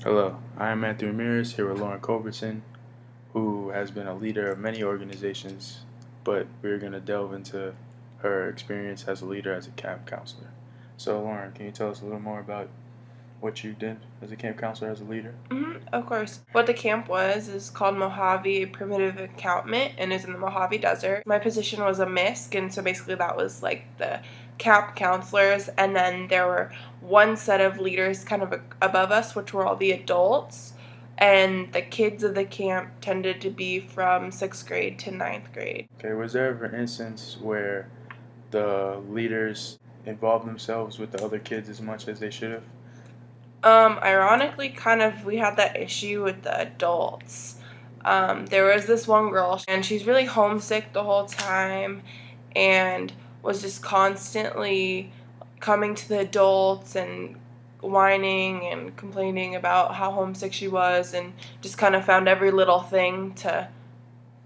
Hello, I am Matthew Ramirez here with Lauren Culbertson, who has been a leader of many organizations, but we're going to delve into her experience as a leader as a camp counselor. So, Lauren, can you tell us a little more about what you did as a camp counselor, as a leader? Of course. What the camp was is called Mojave Primitive Encampment and is in the Mojave Desert. My position was a MISC, and so basically that was like the camp counselors, and then there were one set of leaders kind of above us, which were all the adults, and the kids of the camp tended to be from 6th grade to 9th grade. Okay, was there ever an instance where the leaders involved themselves with the other kids as much as they should have? Ironically, we had that issue with the adults. There was this one girl, and she's really homesick the whole time, and was just constantly coming to the adults and whining and complaining about how homesick she was, and just kind of found every little thing to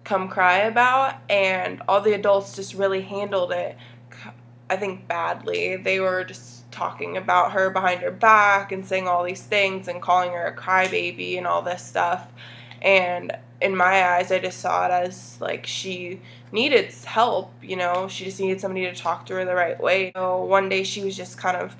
come cry about, and all the adults just really handled it, I think, badly. They were just talking about her behind her back and saying all these things and calling her a crybaby and all this stuff. And in my eyes, I just saw it as like she needed help, she just needed somebody to talk to her the right way. So one day she was just kind of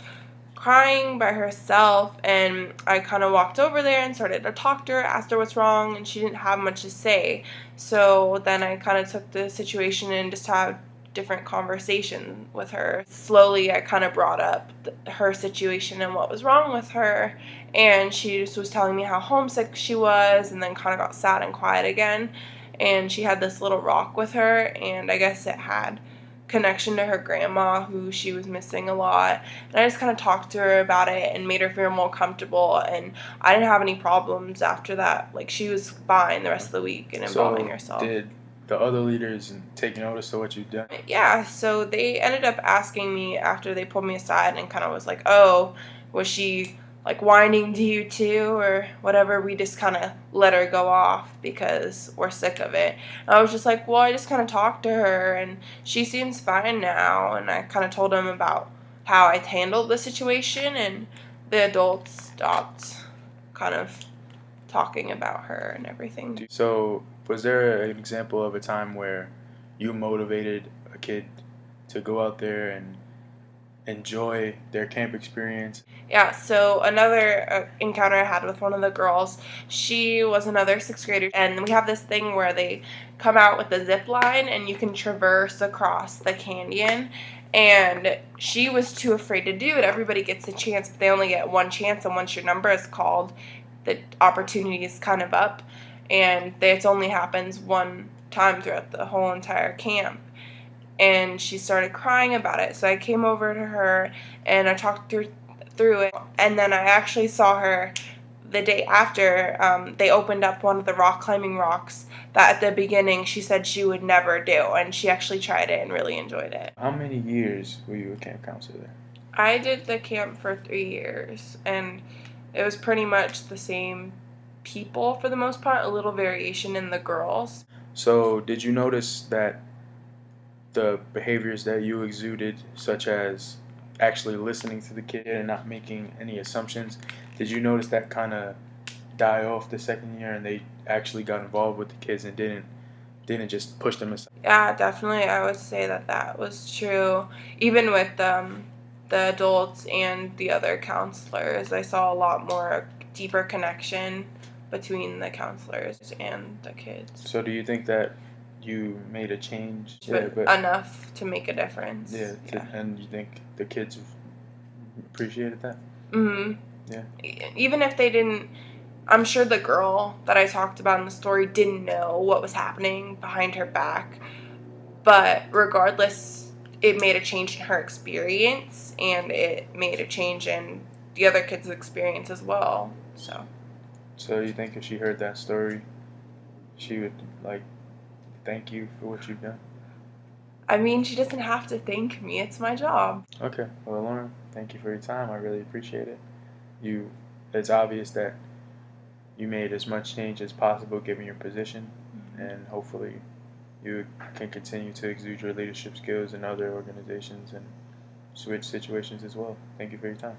crying by herself, and I kind of walked over there and started to talk to her, asked her what's wrong, and she didn't have much to say. So then I kind of took the situation and just had different conversation with her. Slowly I kind of brought up her situation and what was wrong with her, and she just was telling me how homesick she was, and then kind of got sad and quiet again. And she had this little rock with her, and I guess it had connection to her grandma, who she was missing a lot. And I just kind of talked to her about it and made her feel more comfortable, and I didn't have any problems after that. Like, she was fine the rest of the week and involving So, herself. did the other leaders take notice of what you've done? Yeah, so they ended up asking me after they pulled me aside and kind of was like, oh, was she like whining to you too or whatever? We just kind of let her go off because we're sick of it. And I was just like, well, I just kind of talked to her and she seems fine now. And I kind of told them about how I handled the situation, and the adults stopped kind of talking about her and everything. So, was there an example of a time where you motivated a kid to go out there and enjoy their camp experience? Yeah, so another encounter I had with one of the girls, she was another 6th grader, and we have this thing where they come out with a zip line and you can traverse across the canyon. And she was too afraid to do it. Everybody gets a chance, but they only get one chance, and once your number is called, the opportunity is kind of up. And it only happens one time throughout the whole entire camp, and she started crying about it. So I came over to her and I talked through it. And then I actually saw her the day after. They opened up one of the rock climbing rocks that at the beginning she said she would never do, and she actually tried it and really enjoyed it. How many years were you a camp counselor there? I did the camp for 3 years, and it was pretty much the same people for the most part, a little variation in the girls. So, did you notice that the behaviors that you exuded, such as actually listening to the kid and not making any assumptions, did you notice that kind of die off the second year and they actually got involved with the kids and didn't just push them aside? Yeah, definitely. I would say that that was true. Even with the adults and the other counselors, I saw a lot more deeper connection between the counselors and the kids. So, do you think that you made a change? But enough to make a difference. Yeah, Yeah. and you think the kids appreciated that? Mhm. Yeah. Even if they didn't, I'm sure the girl that I talked about in the story didn't know what was happening behind her back. But regardless, it made a change in her experience, and it made a change in the other kids' experience as well. So, you think if she heard that story, she would like thank you for what you've done? I mean, she doesn't have to thank me. It's my job. Okay. Well, Lauren, thank you for your time. I really appreciate it. You, it's obvious that you made as much change as possible given your position, and hopefully you can continue to exude your leadership skills in other organizations and switch situations as well. Thank you for your time.